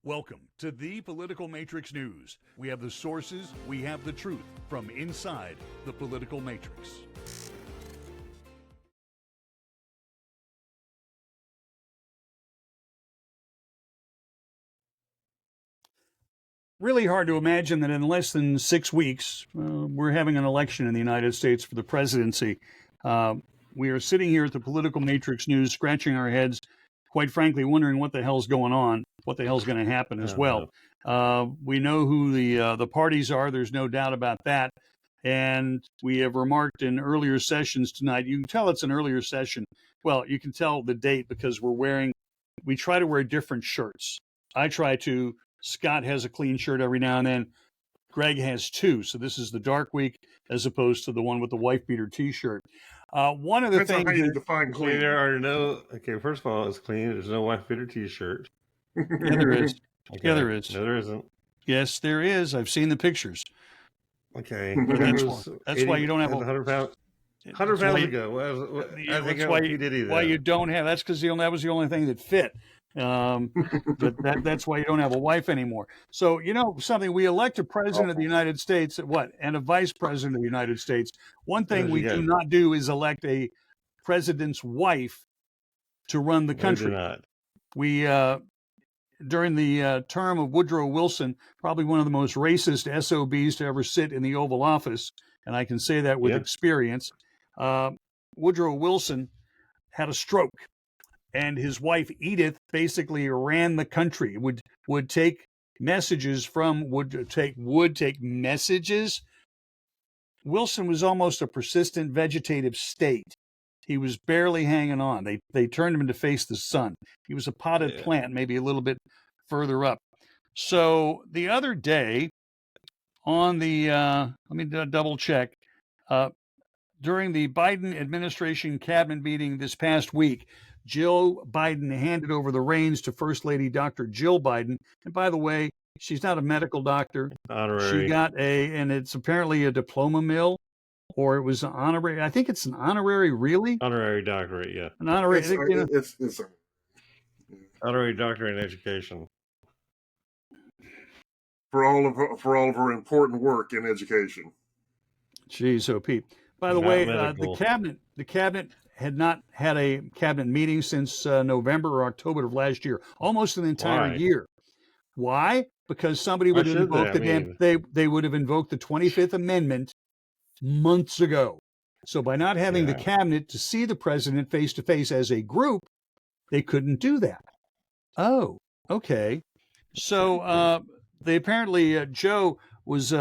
Welcome to the Political Matrix News. We have the sources, we have the truth from inside the political matrix. Really hard to imagine that in less than 6 weeks, we're having an election in the United States for the presidency. We are sitting here at the Political Matrix News, scratching our heads, quite frankly, wondering what the hell's going on, what the hell's going to happen as well. We know who the parties are. There's no doubt about that. And we have remarked in earlier sessions tonight, you can tell it's an earlier session. Well, you can tell the date because we try to wear different shirts. I try to. Scott has a clean shirt every now and then. Greg has two. So this is the dark week as opposed to the one with the wife beater T-shirt. One of the Depends things on how you define clean. There are no. Okay, first of all, it's clean. There's no wife beater T-shirt. Yeah, there is. Okay. Yeah, there is. No, there isn't. Yes, there is. I've seen the pictures. Okay, That's why you don't have 100 pounds. 100 pounds ago. That's why you did either. Why you don't have. That's because that was the only thing that fit. But that's why you don't have a wife anymore. So, something, we elect a president of the United States, and a vice president of the United States. One thing we do not do is elect a president's wife to run the country. We do not. During the term of Woodrow Wilson, probably one of the most racist SOBs to ever sit in the Oval Office, and I can say that with experience, Woodrow Wilson had a stroke. And his wife Edith basically ran the country. Would take messages would take messages. Wilson was almost a persistent vegetative state. He was barely hanging on. They turned him to face the sun. He was a potted plant, maybe a little bit further up. So the other day, on the let me double check. During the Biden administration cabinet meeting this past week, Jill Biden handed over the reins to First Lady Dr. Jill Biden. And by the way, she's not a medical doctor. Honorary. She got and it's apparently a diploma mill, or it was an honorary. I think it's an honorary, really? Honorary doctorate, yeah. An honorary. It's honorary doctorate in education. For all of her important work in education. Geez, oh Pete. By the way, the cabinet had not had a cabinet meeting since November or October of last year, almost an entire year. Why? Because somebody would have invoked they would have invoked the 25th Amendment months ago. So by not having the cabinet to see the president face to face as a group, they couldn't do that. Oh, okay. So they apparently Joe was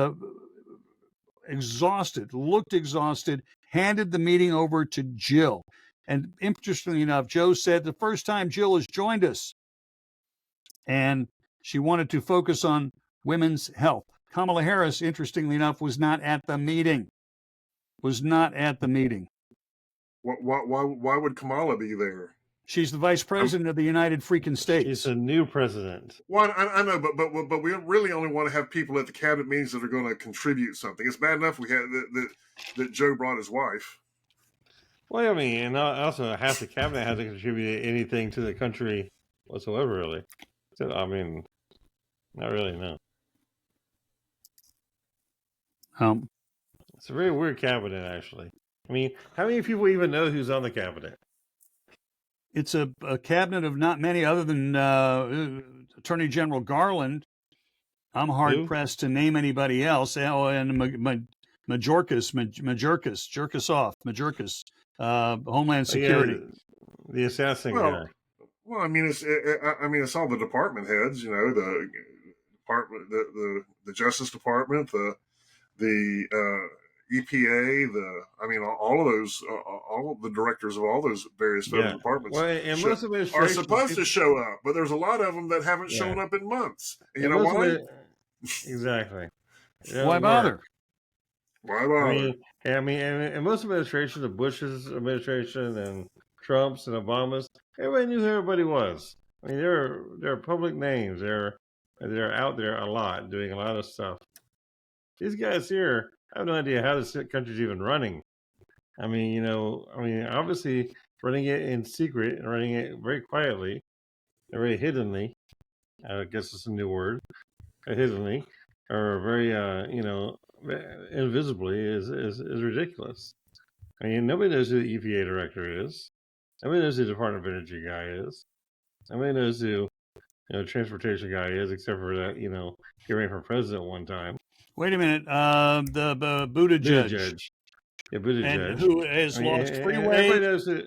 looked exhausted, handed the meeting over to Jill. And interestingly enough, Joe said the first time Jill has joined us, and she wanted to focus on women's health. Kamala Harris, interestingly enough, was not at the meeting. Why would Kamala be there? She's the vice president of the United freaking States. She's a new president. Well, I know, but we really only want to have people at the cabinet meetings that are going to contribute something. It's bad enough we had that Joe brought his wife. Well, I mean, and also half the cabinet hasn't contributed anything to the country whatsoever, really. So, I mean, not really, no. It's a very weird cabinet, actually. I mean, how many people even know who's on the cabinet? It's a cabinet of not many other than Attorney General Garland. I'm hard-pressed to name anybody else. Oh, and Mayorkas, Homeland Security. The assassin guy. Well, I mean, it's all the department heads. The department, the Justice Department, the EPA, all of those, all of the directors of all those various federal departments are supposed to show up, but there's a lot of them that haven't shown up in months. You know why? Exactly. Why bother? Why bother? I mean, and most administrations, the Bush's administration and Trump's and Obama's, everybody knew who everybody was. I mean, they're public names. They're out there a lot, doing a lot of stuff. These guys here, I have no idea how this country's even running. I mean, obviously running it in secret and running it very quietly, very hiddenly. I guess it's a new word, hiddenly, or very, invisibly is ridiculous. I mean, nobody knows who the EPA director is. Nobody knows who the Department of Energy guy is. Nobody knows who transportation guy is, except for that, he ran for president one time. Wait a minute. The Buddha judge. Yeah, Buddha and judge. who has lost freeways. Everybody knows it.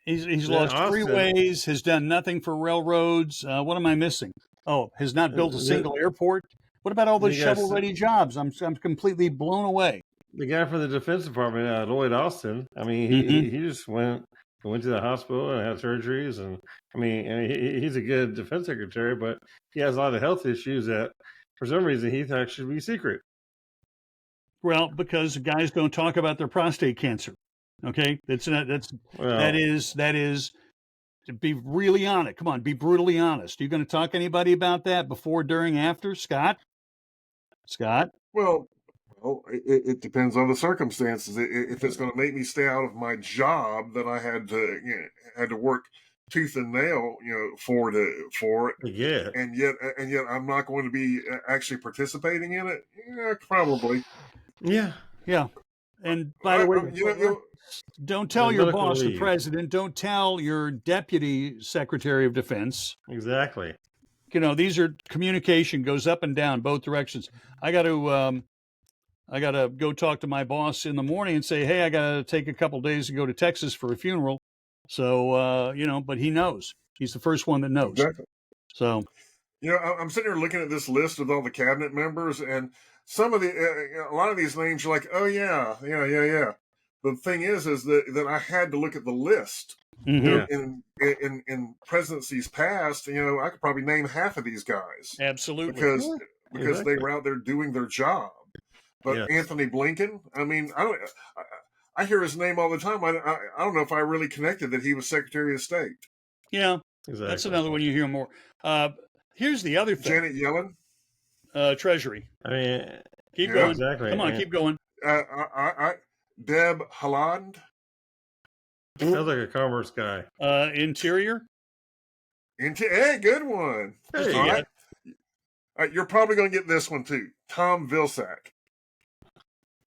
He's lost freeways, has done nothing for railroads. What am I missing? Oh, has not built a single airport. What about all those shovel-ready jobs? I'm completely blown away. The guy from the Defense Department, Lloyd Austin. I mean, he just went to the hospital and had surgeries, and I mean, he's a good defense secretary, but he has a lot of health issues that, for some reason, he thought should be secret. Well, because guys don't talk about their prostate cancer. Okay, that is to be really honest. Come on, be brutally honest. Are you going to talk to anybody about that before, during, after? Scott? Well, it depends on the circumstances. If it's going to make me stay out of my job that I had to work tooth and nail, for it, yeah, and yet I'm not going to be actually participating in it. Yeah, probably. Yeah. And by the way, don't tell your boss, the president. Don't tell your deputy secretary of defense. Exactly. These are communication goes up and down both directions. I got to go talk to my boss in the morning and say, hey, I got to take a couple days to go to Texas for a funeral. So, but he knows. He's the first one that knows. Exactly. So, I'm sitting here looking at this list of all the cabinet members, and some of a lot of these names are like, oh yeah. The thing is that I had to look at the list. In presidencies past, I could probably name half of these guys. Absolutely. Because they were out there doing their job. But Anthony Blinken, I mean, I hear his name all the time. I don't know if I really connected that he was Secretary of State. Yeah, exactly. That's another one you hear more. Here's the other thing. Janet Yellen, Treasury. I mean, keep going. Exactly. Come on, keep going. Deb Haaland. Sounds like a commerce guy. Interior. Hey, good one. Hey, all right. You're probably going to get this one too. Tom Vilsack.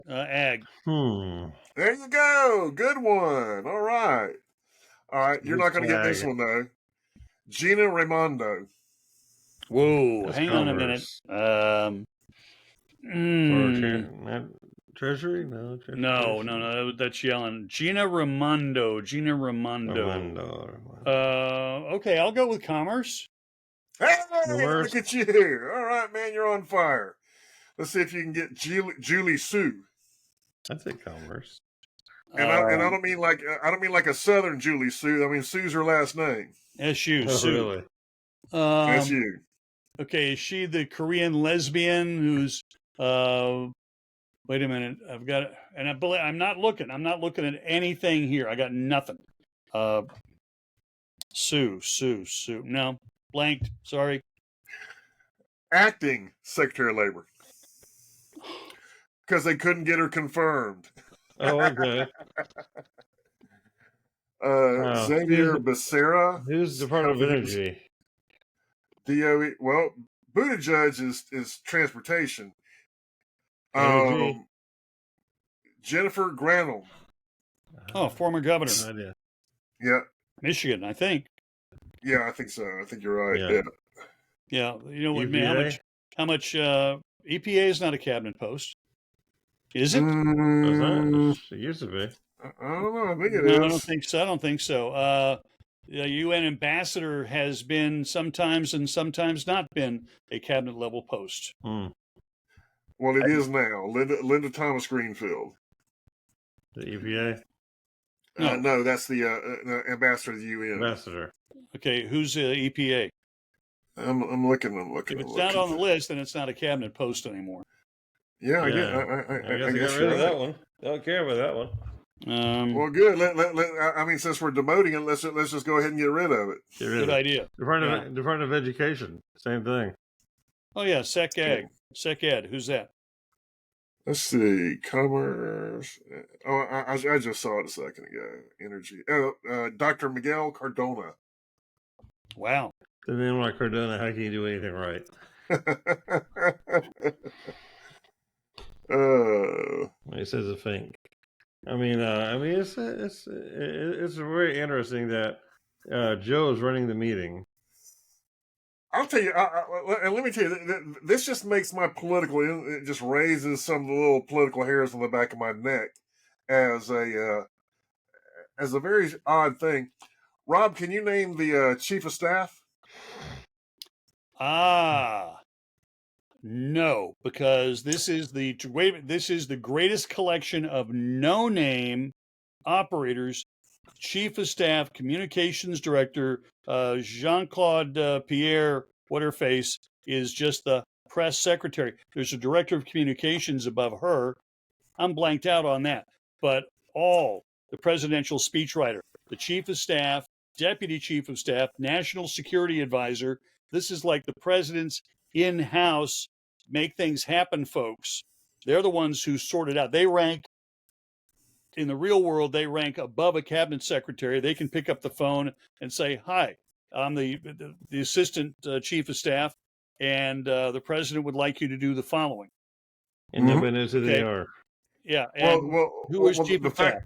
Ag. There you go. Good one. All right. You're not going to get this one though. Gina Raimondo. Whoa. Hang on a minute. Treasury? No. No. That's Yellen. Gina Raimondo. Okay, I'll go with commerce. Hey, look at you. All right, man, you're on fire. Let's see if you can get Julie Sue. I'd say commerce. And I don't mean like a Southern Julie Sue. I mean Sue's her last name. S.U. Sue. Really? S.U. Okay, is she the Korean lesbian who's wait a minute. I've got it, and I'm not looking. I'm not looking at anything here. I got nothing. Sue. No, blanked. Sorry. Acting Secretary of Labor. Because they couldn't get her confirmed. Oh, okay. Xavier Becerra. Who's Department of Energy? DOE. Well, Buttigieg is transportation. Jennifer Granholm. Oh, former governor. Yeah. Michigan, I think. Yeah, I think so. I think you're right. Yeah. You know what? How much? EPA is not a cabinet post, is it? It used to be. I don't know. I think it is. I don't think so. The UN ambassador has been sometimes and sometimes not been a cabinet level post. Well, it is now. Linda Thomas Greenfield. The EPA? No, that's the ambassador to the UN. Ambassador. Okay, who's the EPA? I'm looking. If it's not on the list, then it's not a cabinet post anymore. Yeah, I guess got rid of that one. Don't care about that one. Well, good. I mean, since we're demoting it, let's just go ahead and get rid of it. Good idea. Department of Education, same thing. Oh yeah, Sec Ed. Who's that? Let's see. Commerce. Oh, I just saw it a second ago. Energy. Dr. Miguel Cardona. Wow. To name like Cardona, how can you do anything right? He says a think. I mean, it's very interesting that Joe is running the meeting. I'll tell you, and let me tell you, this just makes my political, it just raises some of the little political hairs on the back of my neck as a very odd thing. Rob, can you name the chief of staff? No, because this is the greatest collection of no-name operators. Chief of Staff, Communications Director, Jean-Claude Pierre, Whatherface, is just the press secretary. There's a Director of Communications above her. I'm blanked out on that. But all the presidential speechwriter, the Chief of Staff, Deputy Chief of Staff, National Security Advisor, this is like the president's in-house make things happen folks. They're the ones who sort it out. They rank in the real world, they rank above a cabinet secretary. They can pick up the phone and say, "Hi, I'm the assistant chief of staff, and the president would like you to do the following." And nobody knows who they are. Yeah, and who is chief of staff?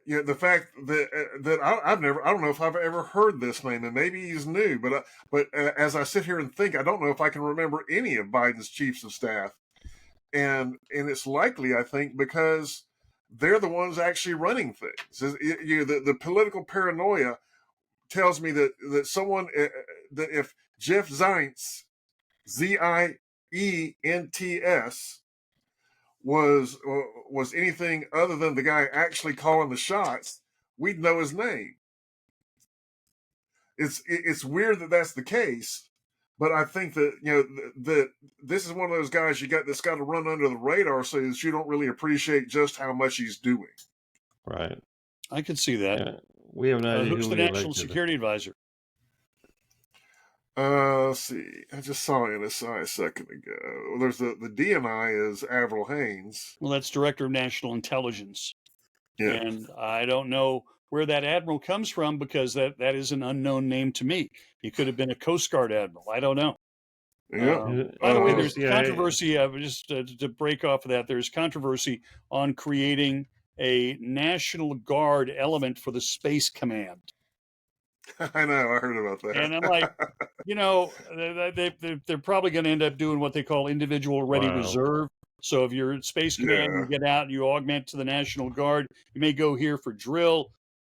Yeah, the fact that I don't know if I've ever heard this name, and maybe he's new, but as I sit here and think, I don't know if I can remember any of Biden's chiefs of staff, and it's likely, I think, because they're the ones actually running things. The political paranoia tells me that someone that if Jeff Zients, Zients, was anything other than the guy actually calling the shots, we'd know his name. It's weird that that's the case, but I think that that this is one of those guys that's got to run under the radar so that you don't really appreciate just how much he's doing. Right. I can see that. Yeah. We have no idea who's the National Security Advisor? Let's see. I just saw NSI a second ago. There's the DNI is Avril Haines. Well, that's Director of National Intelligence. Yeah. And I don't know where that admiral comes from because that is an unknown name to me. He could have been a Coast Guard admiral. I don't know. Yeah. By the way, there's controversy. Just to break off of that, there's controversy on creating a National Guard element for the Space Command. I know. I heard about that. And I'm like, they're probably going to end up doing what they call individual ready reserve. So if you're at Space Command, you get out and you augment to the National Guard. You may go here for drill,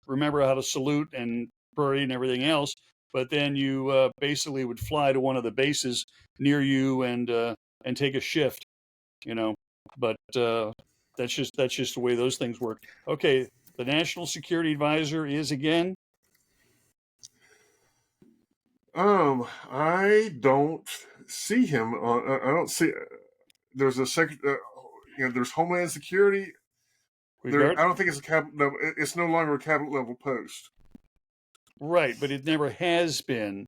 remember how to salute and bury and everything else. But then you basically would fly to one of the bases near you and take a shift, But that's just the way those things work. Okay, the National Security Advisor is again. I don't see him. I don't see. There's a there's Homeland Security. I don't think it's a cabinet. No, it's no longer a cabinet level post. Right, but it never has been.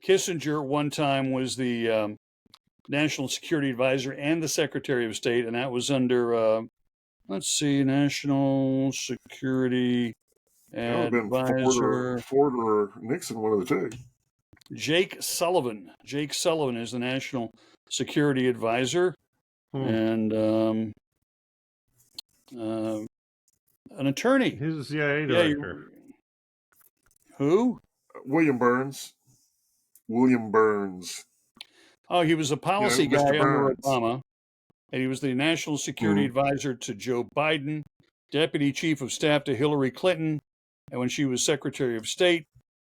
Kissinger one time was the National Security Advisor and the Secretary of State, and that was under National Security Advisor. Ford or Nixon, one of the two. Jake Sullivan. Jake Sullivan is the National Security Advisor, and an attorney. He's a CIA director. Who? William Burns. Oh, he was a policy guy under Obama, and he was the National Security Advisor to Joe Biden, Deputy Chief of Staff to Hillary Clinton, and when she was Secretary of State,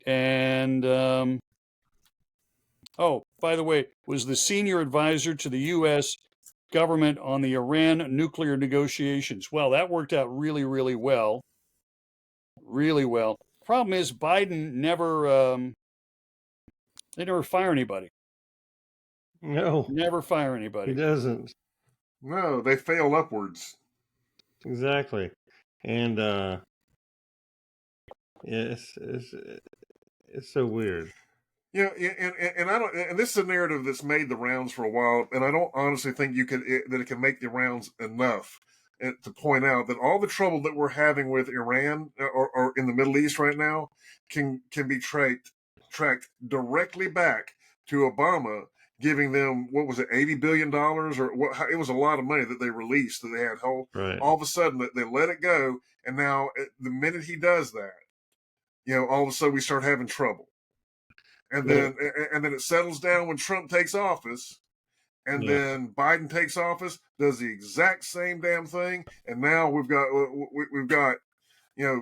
and by the way, was the senior advisor to the U.S. government on the Iran nuclear negotiations. Well, that worked out really, really well. Really well. Problem is, Biden they never fire anybody. No. Never fire anybody. He doesn't. No, they fail upwards. Exactly. And it's so weird. Yeah, and I don't. And this is a narrative that's made the rounds for a while, and I don't honestly think that it can make the rounds enough to point out that all the trouble that we're having with Iran or in the Middle East right now can be traced tracked directly back to Obama, giving them, what was it, $80 billion or what? It was a lot of money that they released that they had hold. Right. All of a sudden they let it go. And now the minute he does that, all of a sudden we start having trouble. And then it settles down when Trump takes office. And then Biden takes office, does the exact same damn thing, and now we've got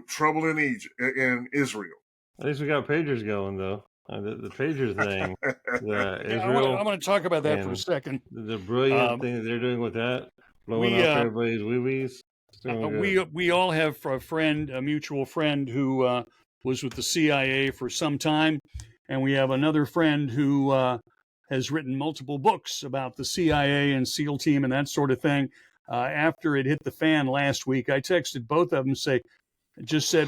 trouble in Egypt, in Israel. At least we got pagers going though. The pager thing, Israel. I'm going to talk about that for a second. The brilliant thing that they're doing with that, blowing up everybody's wee-wees. We all have a mutual friend who was with the CIA for some time, and we have another friend who has written multiple books about the CIA and SEAL team and that sort of thing. After it hit the fan last week, I texted both of them, said,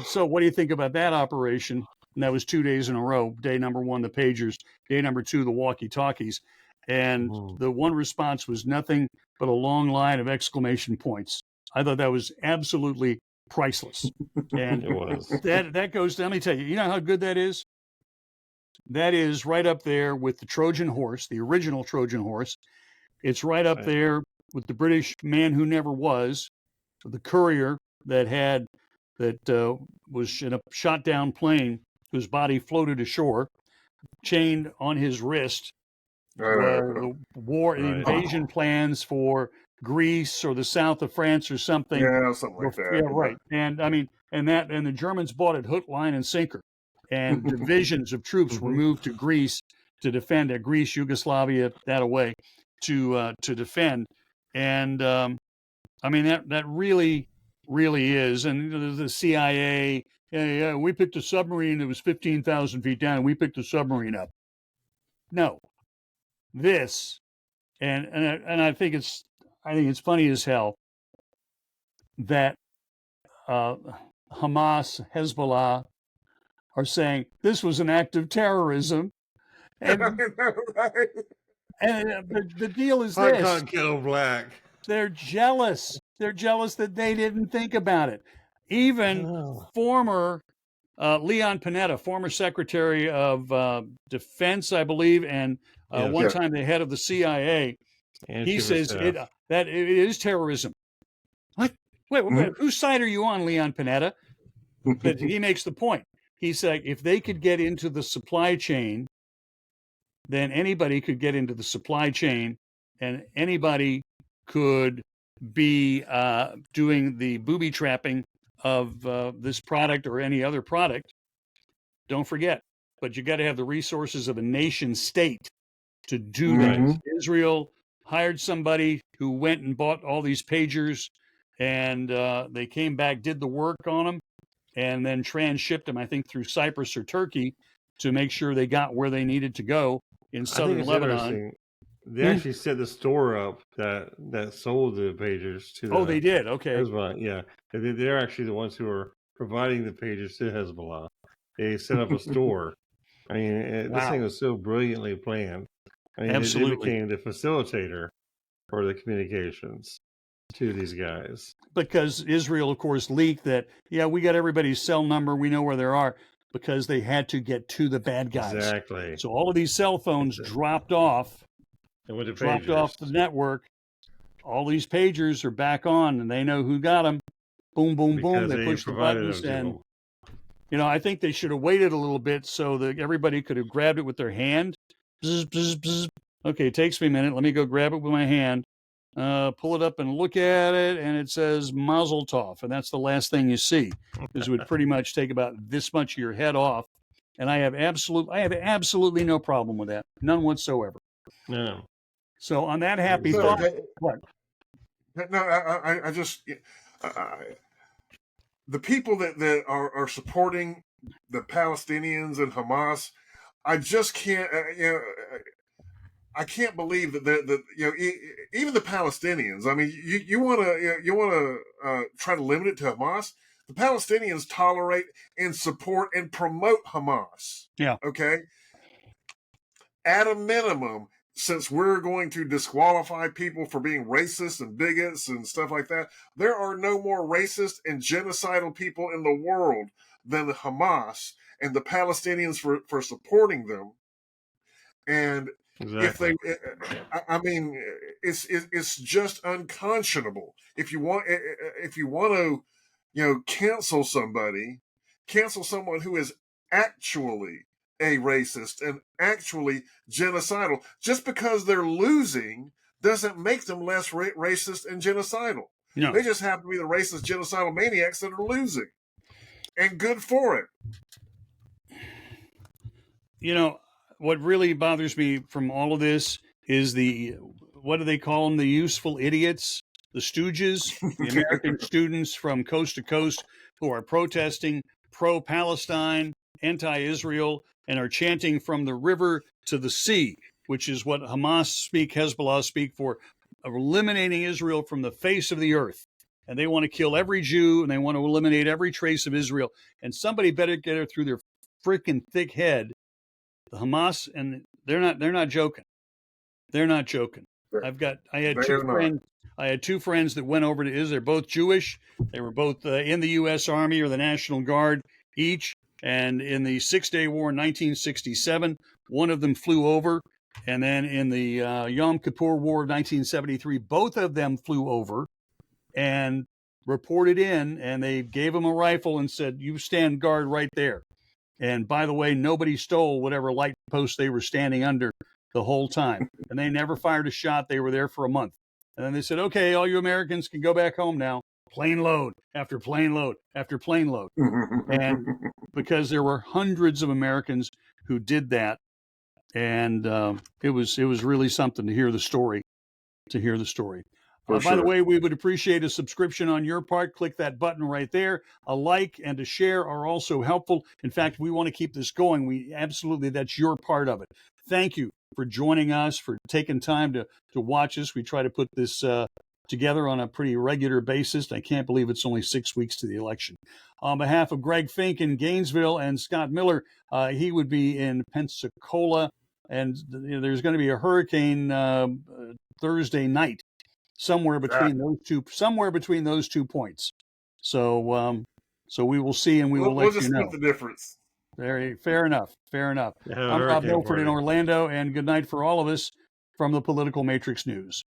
so what do you think about that operation? And that was 2 days in a row. Day number 1, the pagers. Day number 2, the walkie-talkies. And the one response was nothing but a long line of exclamation points. I thought that was absolutely priceless. And it was. That goes, let me tell you, you know how good that is? That is right up there with the Trojan horse, the original Trojan horse. It's right up there with the British man who never was, the courier that was in a shot down plane whose body floated ashore, chained on his wrist. The invasion plans for Greece or the south of France or something. Yeah, something like that. Yeah, right. And I mean, and the Germans bought it hook, line, and sinker. And divisions of troops were moved to Greece to defend Greece, Yugoslavia, that away, to defend. And I mean, that really, really is. And the CIA, we picked a submarine that was 15,000 feet down, and we picked the submarine up. No, this, and I think it's funny as hell that Hamas, Hezbollah are saying this was an act of terrorism, and the deal is this: can't kill black. They're jealous. They're jealous that they didn't think about it. Even former Leon Panetta, former Secretary of Defense, I believe, and one time the head of the CIA, he says that it is terrorism. What? Wait, whose side are you on, Leon Panetta? But he makes the point. He's like, if they could get into the supply chain, then anybody could get into the supply chain, and anybody could be doing the booby trapping of this product or any other product. Don't forget, but you got to have the resources of a nation state to do that. Israel hired somebody who went and bought all these pagers, and they came back, did the work on them, and then transshipped them, I think, through Cyprus or Turkey to make sure they got where they needed to go in southern Lebanon. They actually set the store up that sold the pagers to. They did. Okay. Hezbollah, yeah. They're actually the ones who are providing the pagers to Hezbollah. They set up a store. I mean, this thing was so brilliantly planned. I mean, absolutely. It became the facilitator for the communications to these guys. Because Israel, of course, leaked that, we got everybody's cell number, we know where they are, because they had to get to the bad guys. Exactly. So all of these cell phones dropped off the network. All these pagers are back on, and they know who got them. Boom, boom, boom. They push the buttons, and I think they should have waited a little bit so that everybody could have grabbed it with their hand. Bzz, bzz, bzz. Okay, it takes me a minute. Let me go grab it with my hand. Pull it up and look at it, and it says Mazel Tov, and that's the last thing you see. Because it would pretty much take about this much of your head off, and I have absolutely no problem with that, none whatsoever. No. So on that happy thought, what? No, I just the people that are supporting the Palestinians and Hamas, I just can't. I can't believe that even the Palestinians. I mean, you want to try to limit it to Hamas. The Palestinians tolerate and support and promote Hamas. Yeah. Okay. At a minimum, since we're going to disqualify people for being racist and bigots and stuff like that, there are no more racist and genocidal people in the world than the Hamas. and the Palestinians for supporting them. And Exactly. I mean, it's just unconscionable. If you want to, cancel somebody, cancel someone who is actually a racist and actually genocidal. Just because they're losing doesn't make them less racist and genocidal. No. They just happen to be the racist, genocidal maniacs that are losing, and good for it. What really bothers me from all of this is what do they call them? The useful idiots, the stooges, the American students from coast to coast who are protesting pro-Palestine, anti-Israel, and are chanting from the river to the sea, which is what Hamas speak, Hezbollah speak for, eliminating Israel from the face of the earth. And they want to kill every Jew, and they want to eliminate every trace of Israel. And somebody better get it through their freaking thick head. The Hamas, and they're not joking. They're not joking. I had two friends that went over to Israel. They're both Jewish. They were both in the U.S. Army or the National Guard each. And in the 6-Day War in 1967, one of them flew over. And then in the Yom Kippur War of 1973, both of them flew over and reported in. And they gave them a rifle and said, "You stand guard right there." And by the way, nobody stole whatever light post they were standing under the whole time. And they never fired a shot. They were there for a month. And then they said, "Okay, all you Americans can go back home now." Plane load after plane load after plane load. And because there were hundreds of Americans who did that. And it was really something to hear the story. By the way, we would appreciate a subscription on your part. Click that button right there. A like and a share are also helpful. In fact, we want to keep this going. That's your part of it. Thank you for joining us, for taking time to watch us. We try to put this together on a pretty regular basis. I can't believe it's only 6 weeks to the election. On behalf of Greg Fink in Gainesville and Scott Miller, he would be in Pensacola, and there's going to be a hurricane Thursday night. Somewhere between those 2 points. So we will see, and we'll let you know. We'll just split the difference. Fair enough. I'm Rob Milford in Orlando, and good night for all of us from the Political Matrix News.